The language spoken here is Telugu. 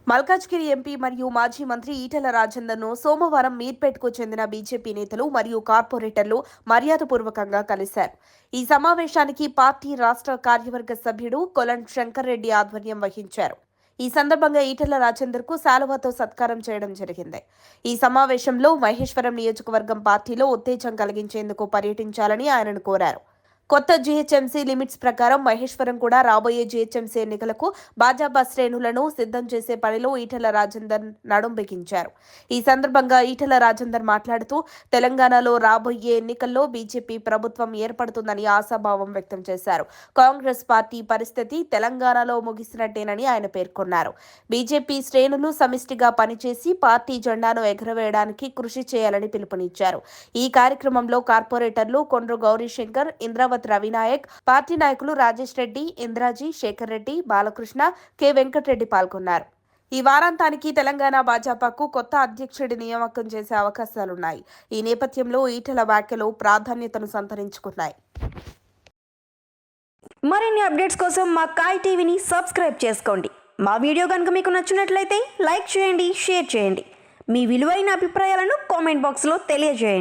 మల్కాజ్గిరి ఎంపీ మరియు మాజీ మంత్రి ఈటెల రాజేందర్ను సోమవారం మీర్పేట్కు చెందిన బీజేపీ నేతలు మరియు కార్పొరేటర్లు మర్యాదపూర్వకంగా కలిశారు. ఈ సమావేశానికి పార్టీ రాష్ట్ర కార్యవర్గ సభ్యుడు కొలన్ శంకర్ రెడ్డి ఆధ్వర్యం వహించారు. ఈ సందర్భంగా ఈటెల రాజేందర్కు శాలువాతో సత్కారం చేయడం జరిగింది. ఈ సమావేశంలో మహేశ్వరం నియోజకవర్గం పార్టీలో ఉత్తేజం కలిగించేందుకు పర్యటించాలని ఆయనను కోరారు. కొత్త జీహెచ్ఎంసీ లిమిట్స్ ప్రకారం మహేశ్వరం కూడా రాబోయే జీహెచ్ఎంసీ ఎన్నికలకు భాజపా శ్రేణులను సిద్ధం చేసే పనిలో ఈటెల రాజేందర్ నడుం బిగించారు. ఈ సందర్భంగా ఈటెల రాజేందర్ మాట్లాడుతూ తెలంగాణలో రాబోయే ఎన్నికల్లో బీజేపీ ప్రభుత్వం ఏర్పడుతుందని ఆశాభావం వ్యక్తం చేశారు. కాంగ్రెస్ పార్టీ పరిస్థితి తెలంగాణలో ముగిసినట్టేనని ఆయన పేర్కొన్నారు. బీజేపీ శ్రేణులు సమిష్టిగా పనిచేసి పార్టీ జెండాను ఎగురవేయడానికి కృషి చేయాలని పిలుపునిచ్చారు. ఈ కార్యక్రమంలో కార్పొరేటర్లు కొండ్రు గౌరీశంకర్, ఇంద్రావతి రవినాయక్, పార్టీ నాయకులు రాజేష్ రెడ్డి, ఇంద్రాజీ, శేఖర్ రెడ్డి, బాలకృష్ణ, కె వెంకటరెడ్డి పాల్గొన్నారు. ఈ వారాంతానికి తెలంగాణ భాజపాకు కొత్త అధ్యక్షుడి నియామకం చేసే అవకాశాలున్నాయి. ఈ నేపథ్యంలో ఈటెల వ్యాఖ్యలు ప్రాధాన్యతను సంతరించుకున్నాయి. మరిన్ని అప్డేట్స్ కోసం మా కాయ్ టీవీని సబ్స్క్రైబ్ చేసుకోండి. మా వీడియో కనుక మీకు నచ్చినట్లయితే లైక్ చేయండి, షేర్ చేయండి. మీ విలువైన అభిప్రాయాలను కామెంట్ బాక్స్లో తెలియజేయండి.